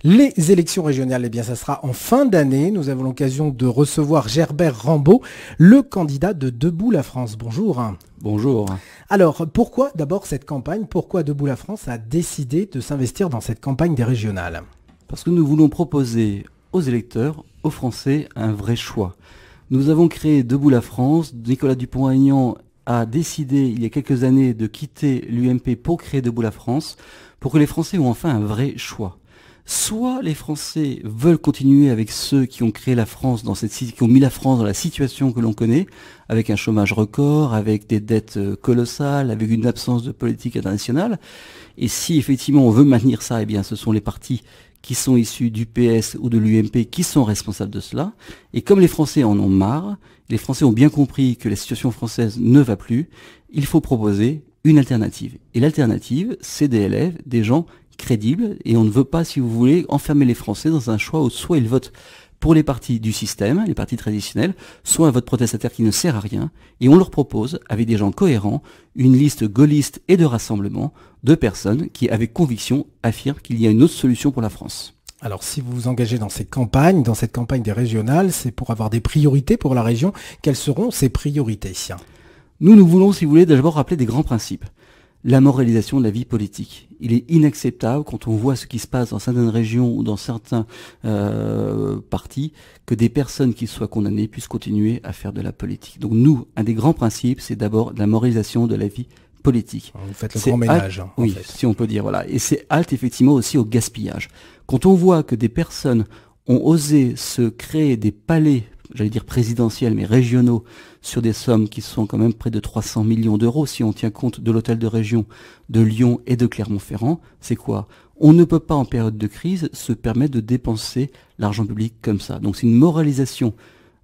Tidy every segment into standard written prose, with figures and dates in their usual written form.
Les élections régionales, eh bien, ça sera en fin d'année. Nous avons l'occasion de recevoir Gerbert Rambaud, le candidat de Debout la France. Bonjour. Bonjour. Alors, pourquoi d'abord cette campagne? Pourquoi Debout la France a décidé de s'investir dans cette campagne des régionales? Parce que nous voulons proposer aux électeurs, aux Français, un vrai choix. Nous avons créé Debout la France. Nicolas Dupont-Aignan a décidé il y a quelques années de quitter l'UMP pour créer Debout la France, pour que les Français ont enfin un vrai choix. Soit les Français veulent continuer avec ceux qui ont créé la France qui ont mis la France dans la situation que l'on connaît, avec un chômage record, avec des dettes colossales, avec une absence de politique internationale. Et si effectivement on veut maintenir ça, eh bien ce sont les partis qui sont issus du PS ou de l'UMP qui sont responsables de cela. Et comme les Français en ont marre, les Français ont bien compris que la situation française ne va plus, il faut proposer une alternative. Et l'alternative, c'est des élèves, des gens crédibles, et on ne veut pas, si vous voulez, enfermer les Français dans un choix où soit ils votent pour les partis du système, les partis traditionnels, soit un vote protestataire qui ne sert à rien, et on leur propose, avec des gens cohérents, une liste gaulliste et de rassemblement de personnes qui, avec conviction, affirment qu'il y a une autre solution pour la France. Alors, si vous vous engagez dans cette campagne des régionales, c'est pour avoir des priorités pour la région. Quelles seront ces priorités? Nous voulons, si vous voulez, d'abord rappeler des grands principes. La moralisation de la vie politique. Il est inacceptable, quand on voit ce qui se passe dans certaines régions ou dans certains partis, que des personnes qui soient condamnées puissent continuer à faire de la politique. Donc nous, un des grands principes, c'est d'abord la moralisation de la vie politique. Vous faites le grand ménage. Oui, si on peut dire, voilà. Et c'est halte effectivement aussi au gaspillage. Quand on voit que des personnes ont osé se créer des palais, j'allais dire présidentiels, mais régionaux, sur des sommes qui sont quand même près de 300 millions d'euros, si on tient compte de l'hôtel de région de Lyon et de Clermont-Ferrand, c'est quoi? On ne peut pas, en période de crise, se permettre de dépenser l'argent public comme ça. Donc c'est une moralisation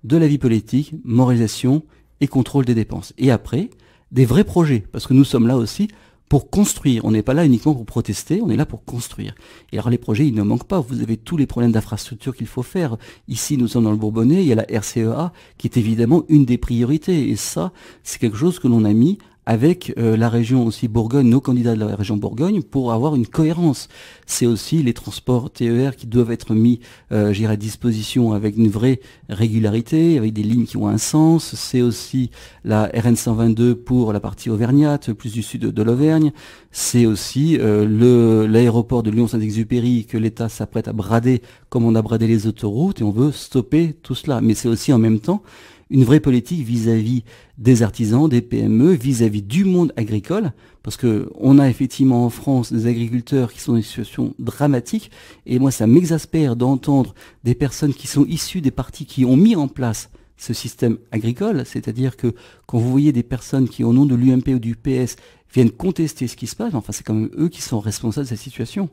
de la vie politique, moralisation et contrôle des dépenses. Et après, des vrais projets, parce que nous sommes là aussi pour construire. On n'est pas là uniquement pour protester, on est là pour construire. Et alors les projets, ils ne manquent pas. Vous avez tous les problèmes d'infrastructure qu'il faut faire. Ici, nous sommes dans le Bourbonnais, il y a la RCEA qui est évidemment une des priorités. Et ça, c'est quelque chose que l'on a mis avec la région aussi Bourgogne, nos candidats de la région Bourgogne, pour avoir une cohérence. C'est aussi les transports TER qui doivent être mis, à disposition avec une vraie régularité, avec des lignes qui ont un sens. C'est aussi la RN 122 pour la partie auvergnate, plus du sud de l'Auvergne. C'est aussi l'aéroport de Lyon-Saint-Exupéry que l'État s'apprête à brader comme on a bradé les autoroutes, et on veut stopper tout cela. Mais c'est aussi en même temps une vraie politique vis-à-vis des artisans, des PME, vis-à-vis du monde agricole, parce que on a effectivement en France des agriculteurs qui sont dans une situation dramatique, et moi ça m'exaspère d'entendre des personnes qui sont issues des partis qui ont mis en place ce système agricole, c'est-à-dire que quand vous voyez des personnes qui, au nom de l'UMP ou du PS, viennent contester ce qui se passe, enfin c'est quand même eux qui sont responsables de cette situation.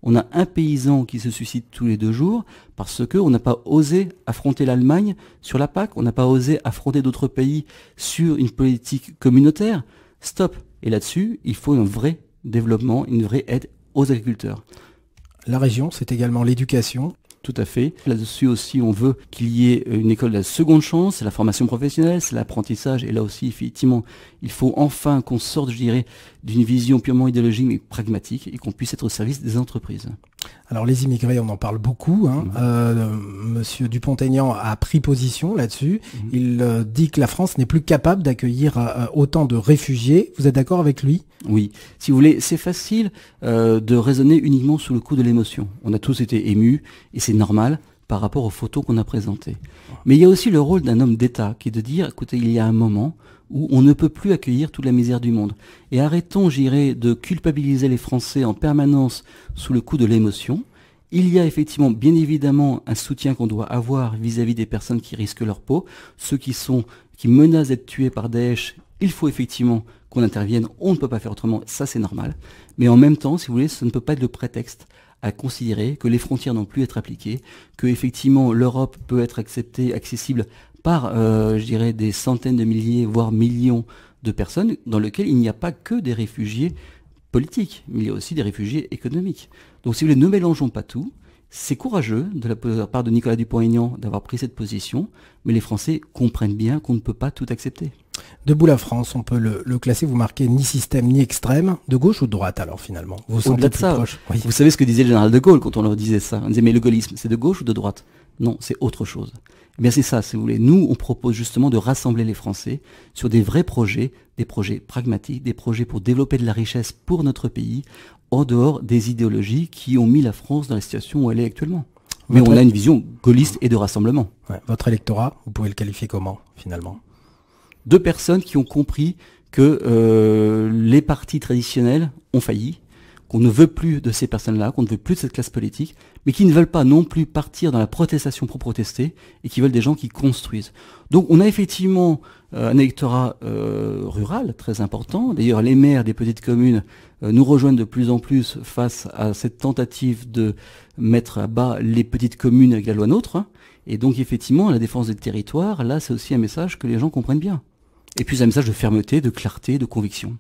On a un paysan qui se suicide tous les 2 jours parce qu'on n'a pas osé affronter l'Allemagne sur la PAC, on n'a pas osé affronter d'autres pays sur une politique communautaire. Stop. Et là-dessus, il faut un vrai développement, une vraie aide aux agriculteurs. La région, c'est également l'éducation. Tout à fait. Là-dessus aussi, on veut qu'il y ait une école de la seconde chance, c'est la formation professionnelle, c'est l'apprentissage. Et là aussi, effectivement, il faut enfin qu'on sorte, je dirais, d'une vision purement idéologique mais pragmatique et qu'on puisse être au service des entreprises. Alors les immigrés, on en parle beaucoup. Monsieur Dupont-Aignan a pris position là-dessus. Il dit que la France n'est plus capable d'accueillir autant de réfugiés. Vous êtes d'accord avec lui? Oui. Si vous voulez, c'est facile de raisonner uniquement sous le coup de l'émotion. On a tous été émus et c'est normal par rapport aux photos qu'on a présentées. Mais il y a aussi le rôle d'un homme d'État qui est de dire, écoutez, il y a un moment où on ne peut plus accueillir toute la misère du monde. Et arrêtons, j'irai, de culpabiliser les Français en permanence sous le coup de l'émotion. Il y a effectivement, bien évidemment, un soutien qu'on doit avoir vis-à-vis des personnes qui risquent leur peau, ceux qui menacent d'être tués par Daesh. Il faut effectivement qu'on intervienne, on ne peut pas faire autrement, ça c'est normal. Mais en même temps, si vous voulez, ça ne peut pas être le prétexte à considérer que les frontières n'ont plus à être appliquées, que effectivement l'Europe peut être accessible par, je dirais, des centaines de milliers, voire millions de personnes, dans lesquelles il n'y a pas que des réfugiés politiques, mais il y a aussi des réfugiés économiques. Donc si vous voulez, ne mélangeons pas tout. C'est courageux de la part de Nicolas Dupont-Aignan d'avoir pris cette position, mais les Français comprennent bien qu'on ne peut pas tout accepter. Debout la France, on peut le classer, vous marquez ni système ni extrême, de gauche ou de droite alors finalement? Vous vous sentez Au-delà de plus ça, proche? Oui. vous savez ce que disait le général de Gaulle quand on leur disait ça? On disait mais le gaullisme, c'est de gauche ou de droite? Non, c'est autre chose. Eh bien c'est ça, si vous voulez. Nous, on propose justement de rassembler les Français sur des vrais projets, des projets pragmatiques, des projets pour développer de la richesse pour notre pays, en dehors des idéologies qui ont mis la France dans la situation où elle est actuellement. Mais on a une vision gaulliste et de rassemblement. Ouais, votre électorat, vous pouvez le qualifier comment finalement? Deux personnes qui ont compris que les partis traditionnels ont failli, qu'on ne veut plus de ces personnes-là, qu'on ne veut plus de cette classe politique, mais qui ne veulent pas non plus partir dans la protestation pour protester, et qui veulent des gens qui construisent. Donc on a effectivement un électorat rural très important. D'ailleurs, les maires des petites communes nous rejoignent de plus en plus face à cette tentative de mettre à bas les petites communes avec la loi NOTRe. Hein. Et donc effectivement, la défense des territoires, là c'est aussi un message que les gens comprennent bien. Et puis un message de fermeté, de clarté, de conviction.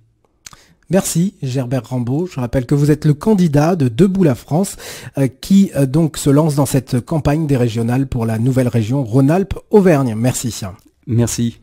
Merci Gerbert Rambaud. Je rappelle que vous êtes le candidat de Debout la France qui donc se lance dans cette campagne des régionales pour la nouvelle région Rhône-Alpes-Auvergne. Merci. Merci.